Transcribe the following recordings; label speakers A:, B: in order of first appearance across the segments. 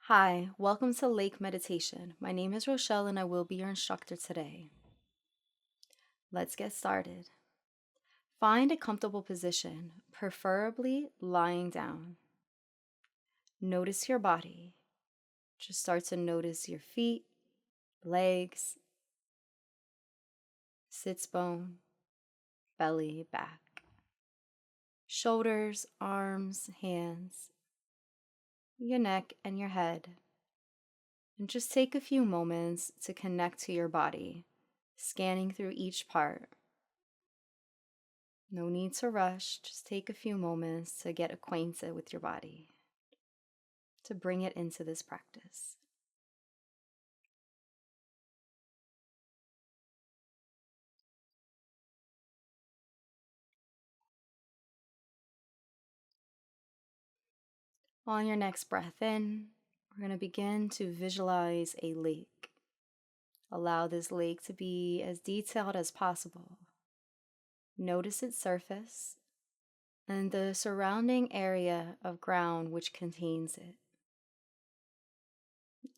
A: Hi, welcome to Lake Meditation. My name is Rochelle and I will be your instructor today. Let's get started. Find a comfortable position, preferably lying down. Notice your body. Just start to notice your feet, legs, sits bone, belly, back, shoulders, arms, hands, your neck, and your head. And just take a few moments to connect to your body, scanning through each part. No need to rush, just take a few moments to get acquainted with your body, to bring it into this practice. On your next breath in, we're going to begin to visualize a lake. Allow this lake to be as detailed as possible. Notice its surface and the surrounding area of ground which contains it.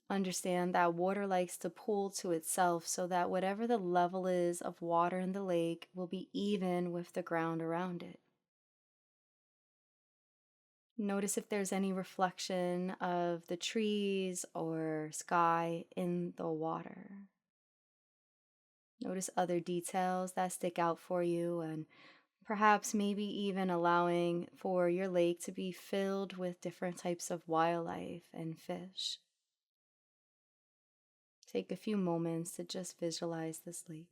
A: Understand that water likes to pool to itself so that whatever the level is of water in the lake will be even with the ground around it. Notice if there's any reflection of the trees or sky in the water. Notice other details that stick out for you, and perhaps maybe even allowing for your lake to be filled with different types of wildlife and fish. Take a few moments to just visualize this lake.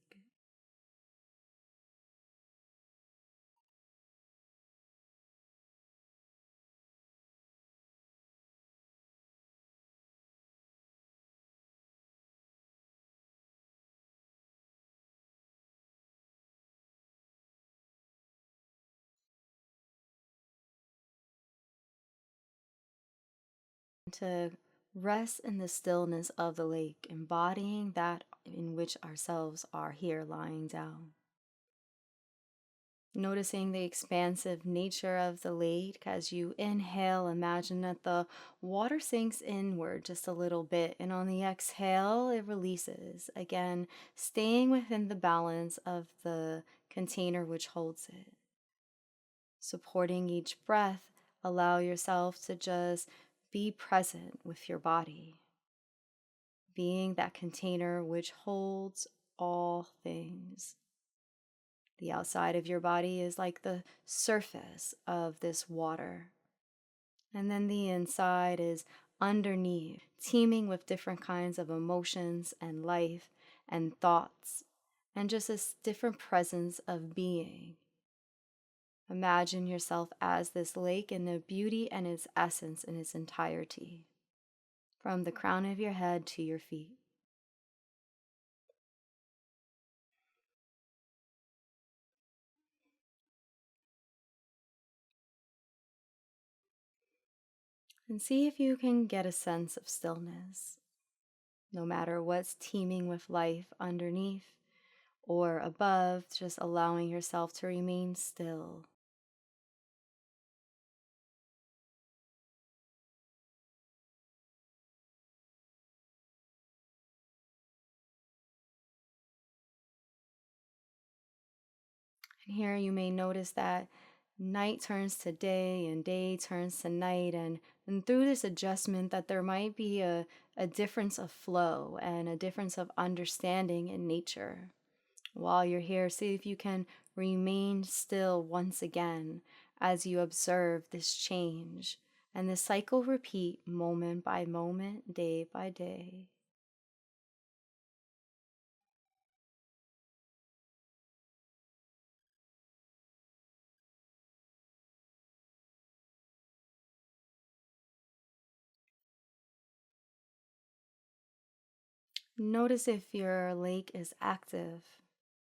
A: To rest in the stillness of the lake, embodying that in which ourselves are here lying down. Noticing the expansive nature of the lake as you inhale, imagine that the water sinks inward just a little bit, and on the exhale, it releases. Again, staying within the balance of the container which holds it. Supporting each breath, allow yourself to just be present with your body, being that container which holds all things. The outside of your body is like the surface of this water. And then the inside is underneath, teeming with different kinds of emotions and life and thoughts, and just this different presence of being. Imagine yourself as this lake in the beauty and its essence in its entirety, from the crown of your head to your feet. And see if you can get a sense of stillness, no matter what's teeming with life underneath or above, just allowing yourself to remain still. And here you may notice that night turns to day and day turns to night, and through this adjustment that there might be a difference of flow and a difference of understanding in nature. While you're here, see if you can remain still once again as you observe this change, and the cycle repeat moment by moment, day by day. Notice if your lake is active.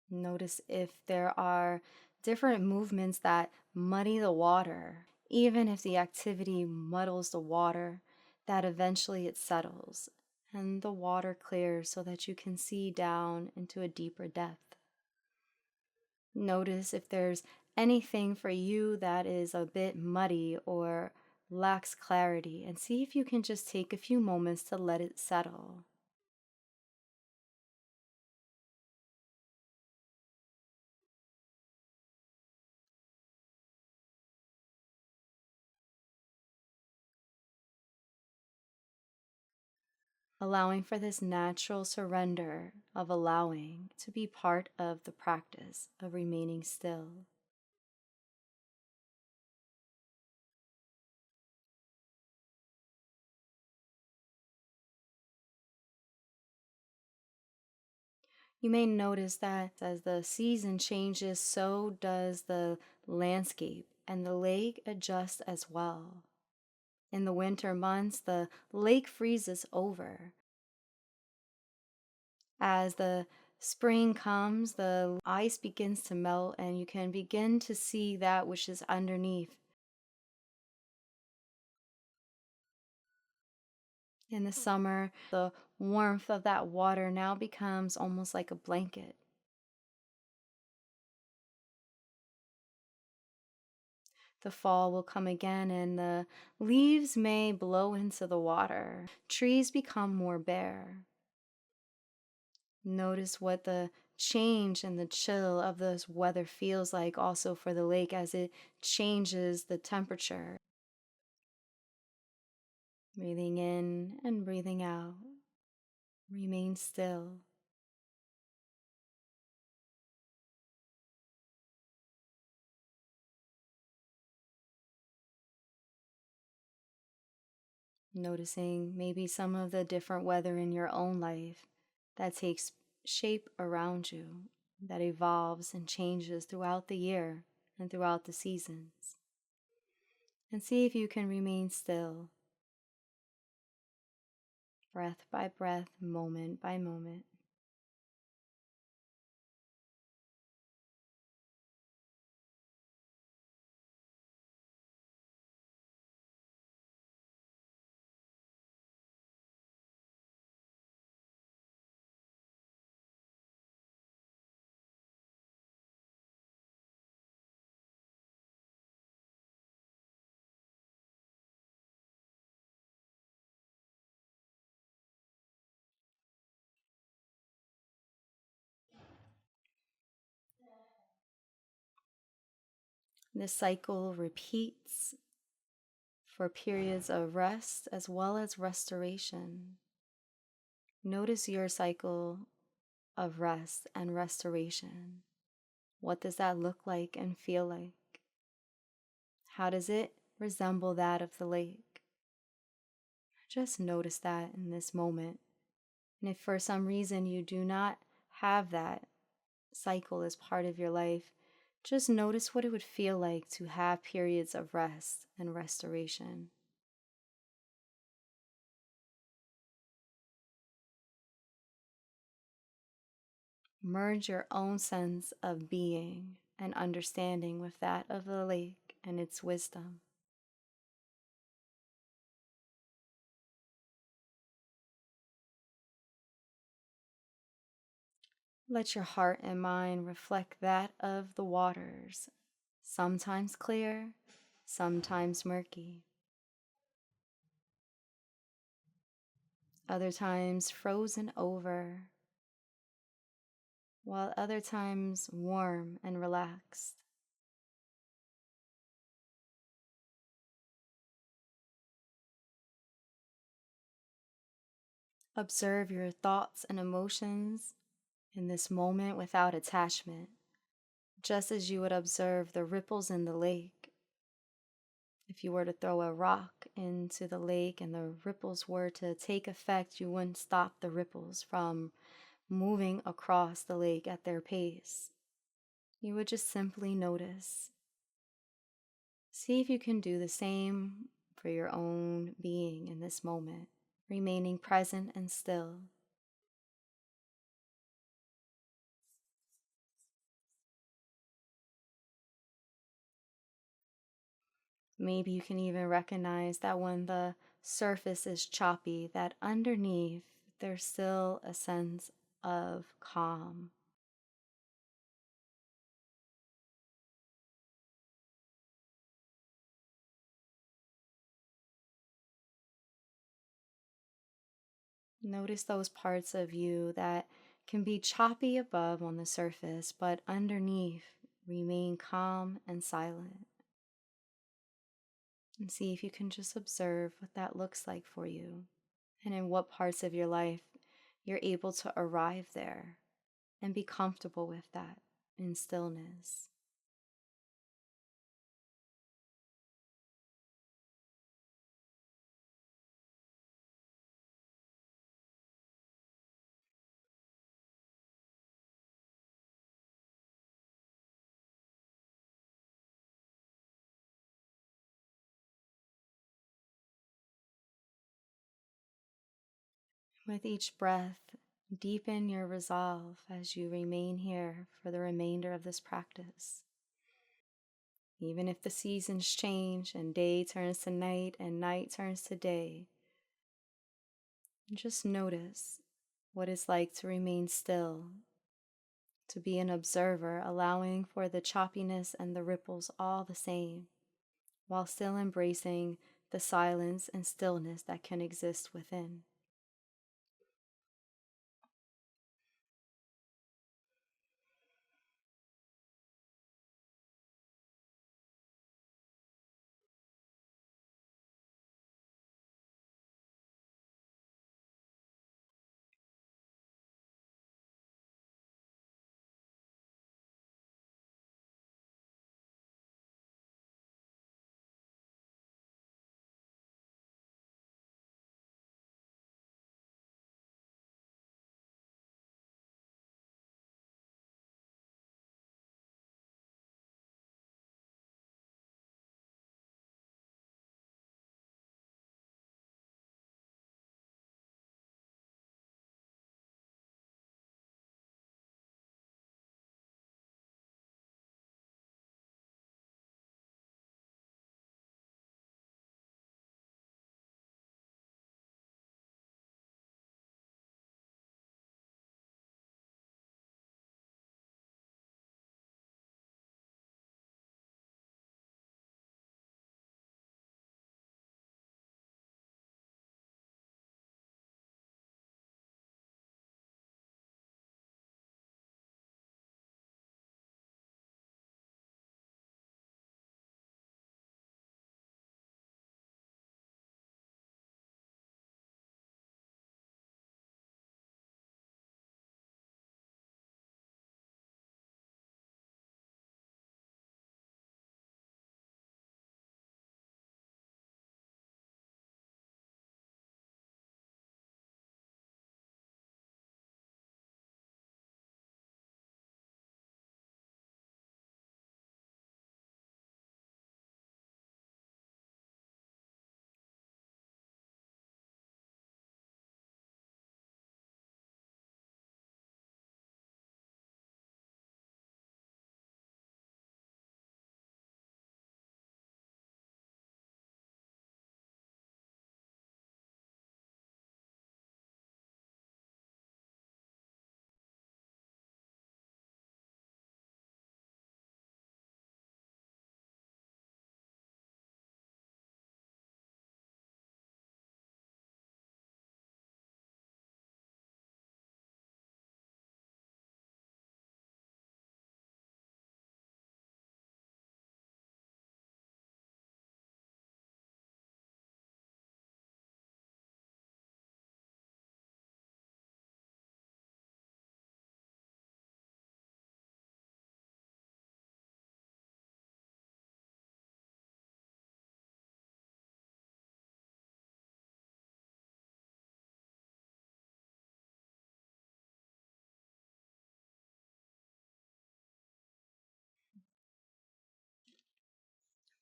A: Notice if there are different movements that muddy the water. Even if the activity muddles the water, that eventually it settles and the water clears so that you can see down into a deeper depth. Notice if there's anything for you that is a bit muddy or lacks clarity, and see if you can just take a few moments to let it settle. Allowing for this natural surrender of allowing to be part of the practice of remaining still. You may notice that as the season changes, so does the landscape, and the lake adjusts as well. In the winter months, the lake freezes over. As the spring comes, the ice begins to melt, and you can begin to see that which is underneath. In the summer, the warmth of that water now becomes almost like a blanket. The fall will come again, and the leaves may blow into the water. Trees become more bare. Notice what the change and the chill of this weather feels like also for the lake as it changes the temperature. Breathing in and breathing out. Remain still. Noticing maybe some of the different weather in your own life that takes shape around you, that evolves and changes throughout the year and throughout the seasons. And see if you can remain still, breath by breath, moment by moment. This cycle repeats for periods of rest as well as restoration. Notice your cycle of rest and restoration. What does that look like and feel like? How does it resemble that of the lake? Just notice that in this moment. And if for some reason you do not have that cycle as part of your life, just notice what it would feel like to have periods of rest and restoration. Merge your own sense of being and understanding with that of the lake and its wisdom. Let your heart and mind reflect that of the waters, sometimes clear, sometimes murky, other times frozen over, while other times warm and relaxed. Observe your thoughts and emotions in this moment without attachment, just as you would observe the ripples in the lake. If you were to throw a rock into the lake and the ripples were to take effect, you wouldn't stop the ripples from moving across the lake at their pace. You would just simply notice. See if you can do the same for your own being in this moment, remaining present and still. Maybe you can even recognize that when the surface is choppy, that underneath there's still a sense of calm. Notice those parts of you that can be choppy above on the surface, but underneath remain calm and silent. And see if you can just observe what that looks like for you and in what parts of your life you're able to arrive there and be comfortable with that in stillness. With each breath, deepen your resolve as you remain here for the remainder of this practice. Even if the seasons change and day turns to night and night turns to day, just notice what it's like to remain still, to be an observer, allowing for the choppiness and the ripples all the same, while still embracing the silence and stillness that can exist within.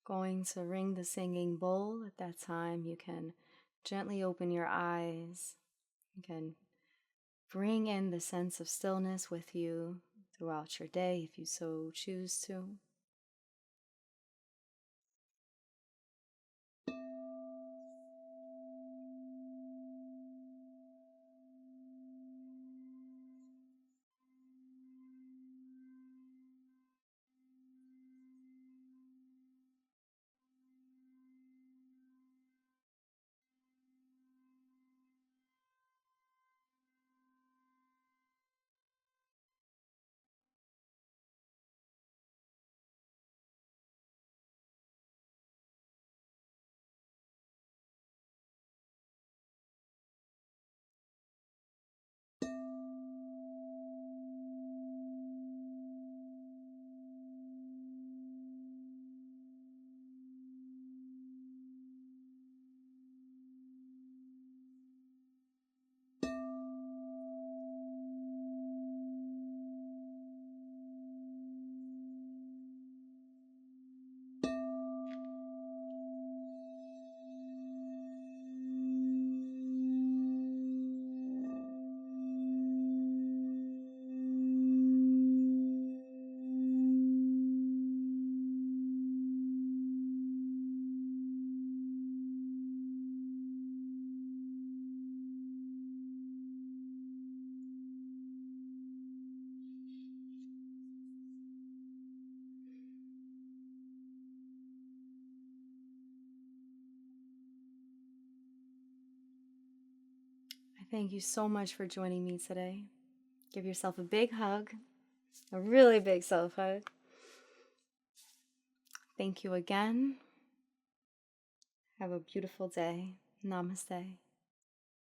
A: Going to ring the singing bowl. At that time, you can gently open your eyes. You can bring in the sense of stillness with you throughout your day if you so choose to. Thank you so much for joining me today. Give yourself a big hug, a really big self hug. Thank you again. Have a beautiful day. Namaste.